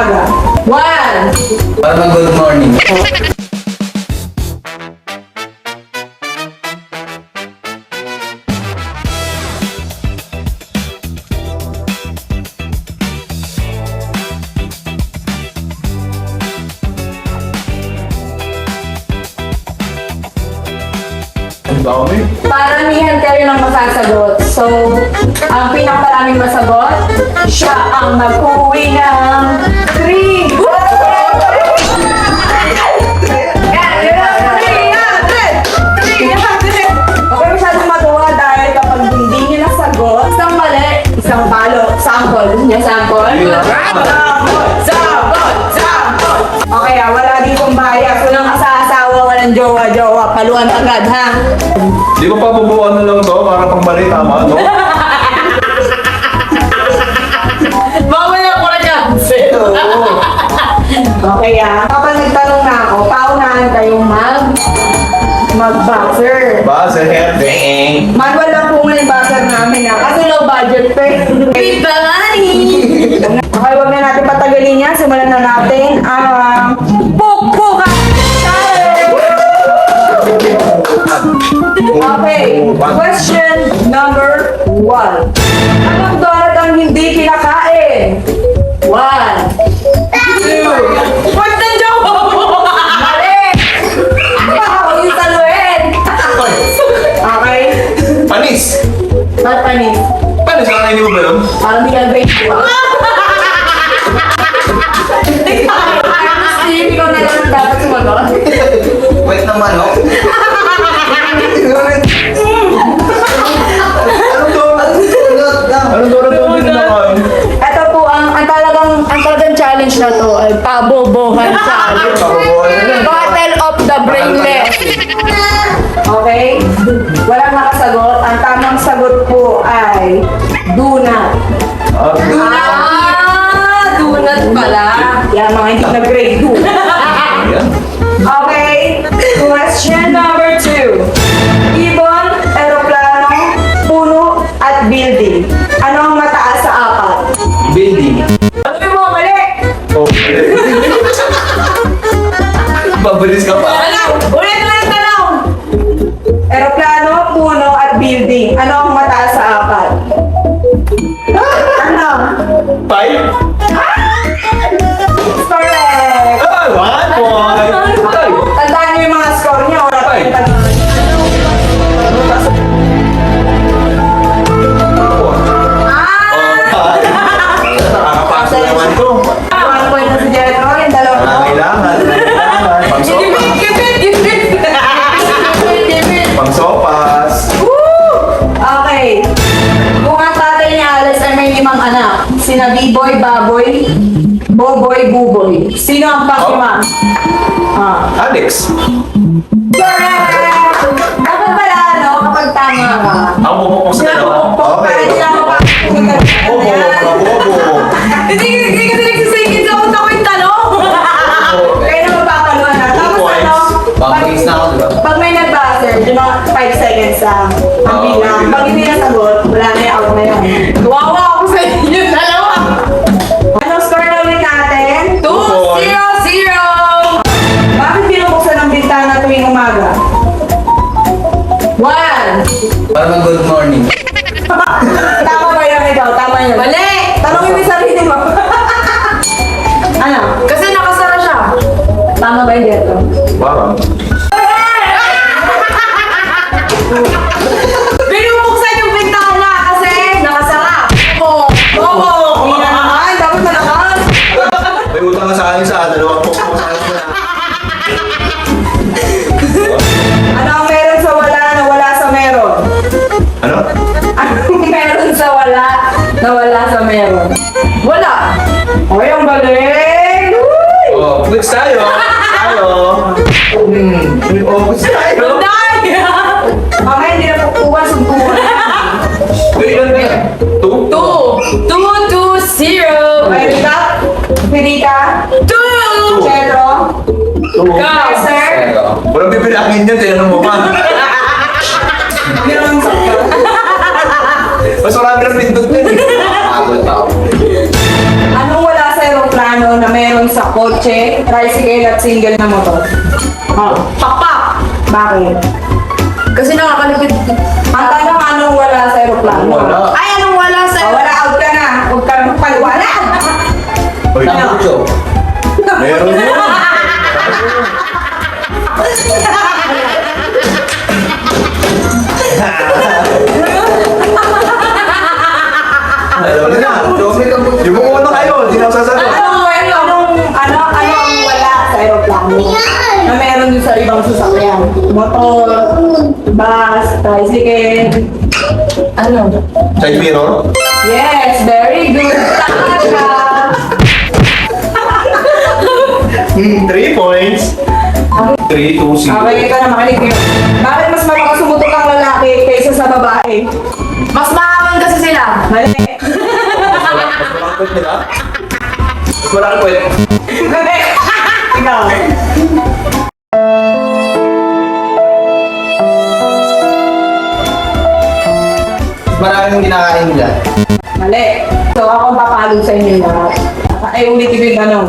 umaga. 1. Para mag-good morning. Ang dami. Paramihan kayo ng masasagot. So, ang pinakaraming masagot, siya ang mag-uwi ng 3. Okay, masyadong matuwa dahil kapag hindi nyo nasagot, isang mali, isang palo. Sample. Gusto niyo sample? Sample! Okay, wala din kong bias. Walang asawa, walang jowa-jowa. Paluan agad, ha? Di ba pabubuan na lang to para pang mali, tama, no? Bawal ako na cancel. Okay, kapag nagtanong na ako, paunahan kayong mag-buzzer. Buzzer heading. Manual lang po muna yung buzzer namin, kasi low budget pa. With Bangani! Okay, huwag na natin patagalin yan. Simulan na natin ang Pukpukan Challenge! Okay, question number 1. Anong donut ang hindi kinakain? 1, 2. What's the joke? Mali! Ako yung saluhin. Okay? Panis! Ba't panis? Panis, kakainin mo ba yun? Parang di ka grade 2. Steve, ikaw na lang dapat sumagot. Wait naman, no? Anong donut yung hindi nakain? Ito po ang talagang challenge na to ay pabobohan challenge. Pabubuan na lang. Battle of the Brainless. Okay? Walang nakasagot. Ang tamang sagot po ay donut. Donut pala. Yan, mga hindi nag-grade 2. Ayan. Okay, question number 2. Ibon, eroplano, puno, at building. Ano ang mataas sa apat? Building. Ano mo, mali? Oh, Pabilis ka pa. Ulit na yung tanong. Eroplano, puno, at building. Ano ang mataas sa apat? Ano? 5? Correct! Ay, 1 point! Ay! Tandaan niyo yung mga score niyo. Wala pa yung tanong. Nakakapasok naman to. 1 point na si Jetro. Yung dalawa mo. Kailangan. Pang-sopas. Okay. Kung ang tatay ni Alice ay may 5 anak, sina B-boy, Baboy, Boboy, Buboy. Sino ang pang-5? Alex. Correct! Dapat pala, no? Kapag tama ka. Ako pupukpok sa dalawa. Para hindi na ako Bobo. Bobo. Hindi kasi nagsisingin sa utak ko yung tanong. Kaya na magpapaluan na. Tapos ano? Pang-quiz na ako, di ba? Pag may nag-buzzer, yun mga 5 seconds lang. Ang bilang. Pag hindi nasagot, wala na yung out na yun. Tuwawa ako sa inyo dalawa. Anong score na ulit natin? 2-0-0! Bakit binubuksan ang bintana tuwing umaga? 1. Para mag-good morning. Tama ba yun ikaw? Tama yun. Mali! Tanongin mo yung sarili mo. Ano? Kasi nakasara siya. Tama ba yun dito? Parang. Binubuksan yung bintana kasi nakasara. Oo! Hindi na naman. Dapat malakas. May utang ka sa akin sa dalawang pupukpok sa akin. Ano ang meron sa wala na wala sa meron? Ano? Anong meron sa wala na wala sa meron? Wala. Ay, ang galing! Uy! Oh, quiz tayo. Quiz tayo. Daya! Mamaya hindi na pukuha, sumpuhan. Wait, ilan na yan? 2? 2-2-0. Okay, Rita? Pirita? 2! Chero? 2. Go, sir! Walang bibilangin yan, tinanong mo pa. Yung sakit. Mas marami ng pindot din. Abot pa ako. Anong wala sa aeroplano na may kotse, tricycle at single na motor? Pakpak! Bakit? Kasi nakakalipid. Ang tanong, anong wala sa aeroplano? Wala. Ay, anong wala sa... Wala, out ka na. Huwag ka na magpaliwanag. Uy, Tambucho. meron yun. Alam mo na. Di mo muna kayo, di na sasagot. Anong ang wala sa aeroplano? Na meron din sa ibang sasakyan. Motor, bus, tricycle. Ano? Side mirror? Yes, very good. Tama ka. 3 points. 3, 2, 0. Okay, ito na makinig. Bakit mas malakas sumutok ang lalaki kaysa sa babae? Mas mahamon kasi sila. Mali. Mas malakot nila? Mas malakot. Mali. Ikaw. Maraming kinakain nila. Mali. So, ako ang papalog sa inyo lahat. Ay, ulitin ko yung tanong.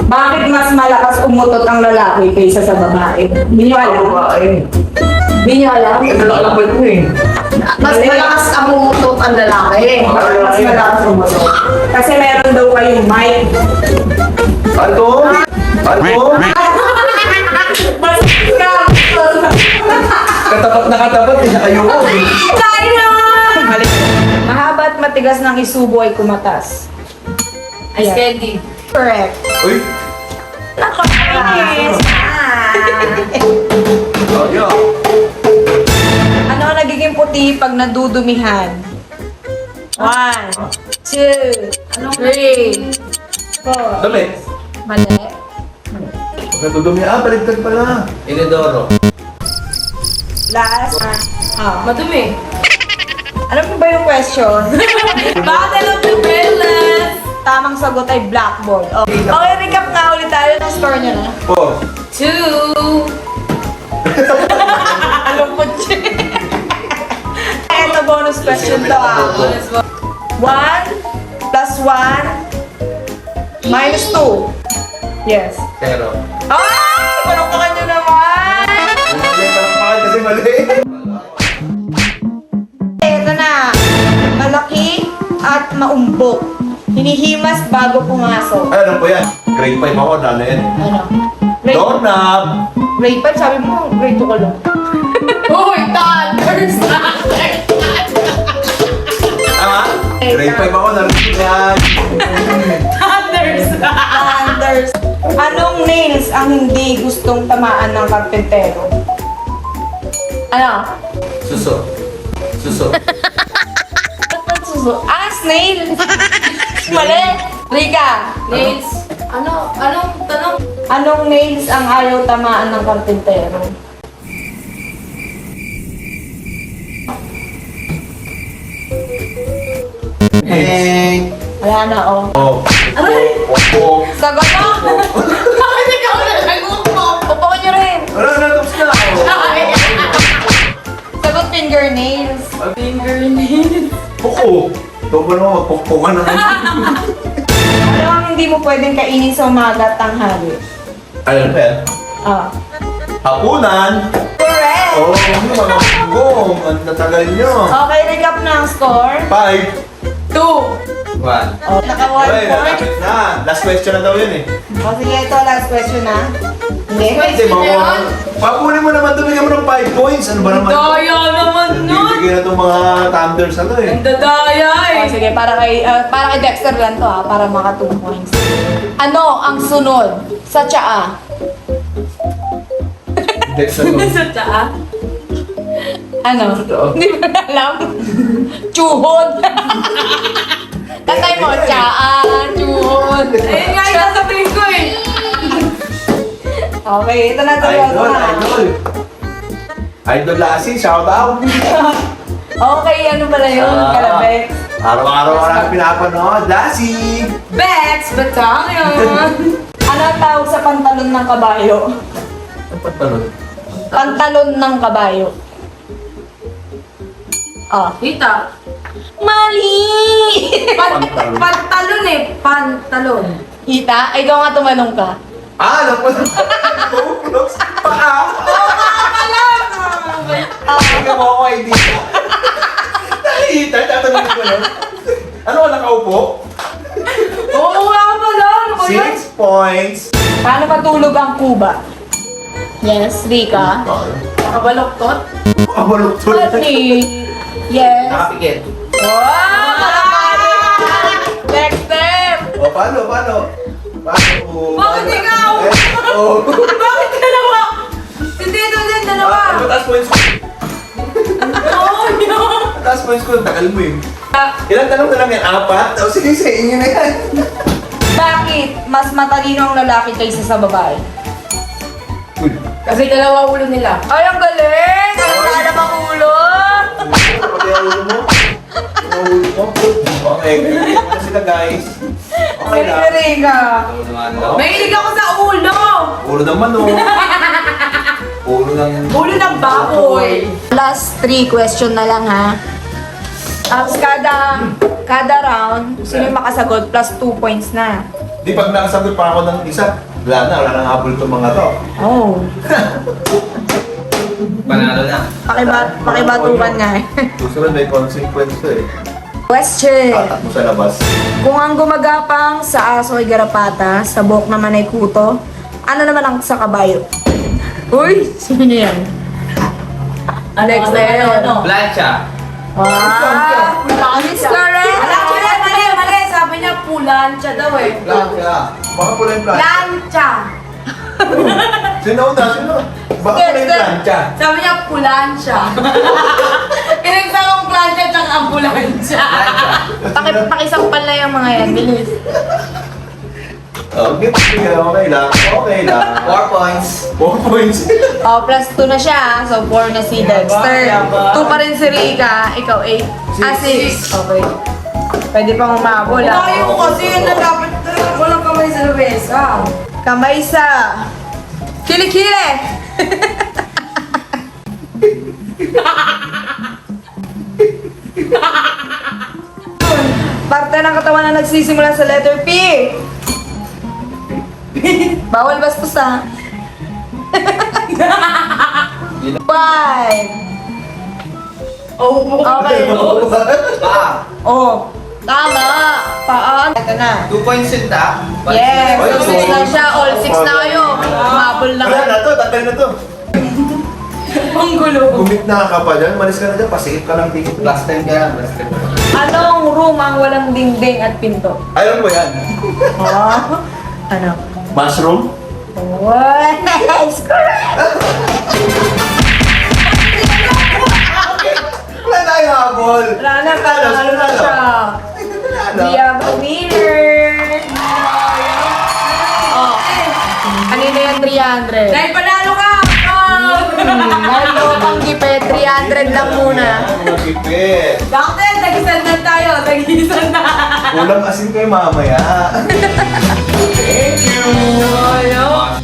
Bakit mas malakas umutot ang lalaki kaysa sa babae? Hindi nyo alam? Hindi nyo alam? Malakot mo eh. Mas malakas ang umutot ang lalaki. Bakit mas malakas umutot? Kasi meron daw kayong mic. Ano? Ano? Katapat na katapat, ayoko. Mali. Mahaba at matigas ng isubo ay kumatas. Ice candy. Correct. Uy! Yes. Oh, yeah. Ano ang nagiging puti pag nadudumihan? 1, 2, 3, 4. Dami. Mali. Natudumi. Baligtad pala. Inidoro. Last. Madumi. Ano po ba yung question? Battle of the Brilliant! Tamang sagot ay blackboard. Okay, recap nga ulit tayo ng score niya na. 4. 2. Alam ko siya. Ito bonus question to 1 plus 1 minus 2. Yes. 0. Ay! Palukpakan nyo naman! Mali, palakpakan kasi mali. Ito na. Malaki at maumbok. Hinihimas bago pumasok. Ay, alam ko yan. Grade 5 ako, ano yan? Ano? Grade, Doorknob. grade 5, sabi mo, grade 2 ka lang. Uy, thunders! Tama? Grade 5 ako, narinig yan. Thunders! Anders, anong nails ang hindi gustong tamaan ng karpentero? Ano? Suso. Suso. Ba't suso? Snail! Mali! Rika! Nails. Anong tanong? Anong nails ang ayaw tamaan ng karpentero? Eh. Wala na, oh. Oh. Oh. Sagot mo! Bakit ikaw na nag-upo? Upuan nyo rin! Wala na, tapos na ako. Sagot fingernails. Fingernails. Puko. Ito ba naman, magpukpukan naman. Ano ang hindi mo pwedeng kainin sa umaga at tanghali? Ano ba yan? Ah. Hapunan. Correct! Oh, mga bugong. Ang natagal nyo. Okay, recap na ang score. 5. 2. 1. Oh, naka 1 Uy, point. nalapit na. Last question na daw yun eh. O sige, ito last question na. Hindi. Hindi, mga... Papunin mo naman, tumigyan mo ng 5 points. Ano ba naman? Daya naman nun! Bibigyan na itong mga thunders ano eh. Ang dadaya O eh! sige, para kay Dexter lang to ha, para maka 2 points. Ano ang sunod sa tsaa? Next ano? Sa taa? Ano? Hindi mo na alam? Chuhod! Tatay mo, tsaa, chuhod. Ayun nga yung sasabihin ko eh! Okay, ito na ito. Idol, idol. Idol Lassie, shout out. Okay, ano pala yun? Kalabek. Araw-araw ka namin pinapanood. Lassie! Bex Battalion! Ano ang tawag sa pantalon ng kabayo? Ang pantalon. Pantalon ng kabayo. Ah. Tita! Mali! Pantalon. Pantalon eh! Pantalon! Kita? Ay, ikaw nga tumanong ka. Alam mo na. Bubulok sa paa. Hindi mo ako idea. Nakita, tatanungin ko lang. Ano ka nakaupo? Oo nga pala. Ano ba yan? 6 points. Paano matulog ang kuba? Yes, Rika. Nakabaloktot. Abaluktot. Honey. Yes. Nakapikit. Wow! Next step! O, paano? Paano? Bakit ikaw? Oh. Bakit dalawa? Si Tito din, dalawa. Mataas points ko. Oo, yun. Mataas points ko. Tagal mo eh. Ilang tanong na lang yan? 4? O, sige, sa inyo na yan. Bakit mas matalino ang lalaki kaysa sa babae? Kasi dalawa ulo nila. Ay, ang galing! Ang alam ang ulo! Pati ang ulo mo. Ang ulo mo. Okay, ganyan mo sila guys. Okay Galing na lang. Rika. Ano naman daw? Mahilig ako sa ulo. Ulo naman oh. Ulo ng... Ulo ng baboy. Last 3 question na lang ha. Tapos kada round, sino yung makasagot plus 2 points na. Di pag nakasagot pa ako ng isa, wala nang habol itong mga to. Oh. Panalo na. Pakibatukan nga eh. Susunod may consequence to eh. Question. Tatak mo sa labas. Kung ang gumagapang sa aso ay garapata, sa buhok naman ay kuto, ano naman ang sa kabayo? Uy! Sino niya yan? Next Ano? Plancha. Wow! Miss correct! Mali. Sabi niya pulansya daw eh. Plancha. Baka pula yung plancha. Plancha. Sino una? Sino? Baka pula yung plancha. Sabi niya pulansya. Pinagsama ang plancha at saka ambulansya. Pakisampal na yung mga yan, bilis. Okay, okay lang. Okay lang. 4 points. 4 points. Oh, plus 2 na siya, so 4 na si Dexter. 2 pa rin si Rika, ikaw 8. Ah, 6. Okay. Pwede pang umabol ah. Ayaw ko kasi yun na dapat walang kamay sa labesa. Kamay sa... Kilikili! Parte ng katawan na nagsisimula sa letter P. Bawal bastos ha. 5. Oh, Okay. Pa. Oh. Tama. Paan. Ito na. 2 points yun ta. Yes. Ay, So 6 na siya. All 6 na kayo. Umabol na Wala kayo. na to, tagal na to. ang gulo. Gumit na ka pa dyan, malis ka na dyan, pasikip ka ng tingin. Plus 10 ka lang. Plus 10. Anong room ang walang dingding at pinto? Alam mo yan. Oh. Ano? Mushroom? What? Correct! Wala na yung habol. Wala na, panalo na siya. We have a winner! Oh. Kanina yung 300. Dahil panalo ka! Lalo pang gipet, 300 lang muna. Mga kipit. Doctor, tagisan na tayo. Tagisan na. Kulang asin kayo mamaya. Thank you. Ayaw.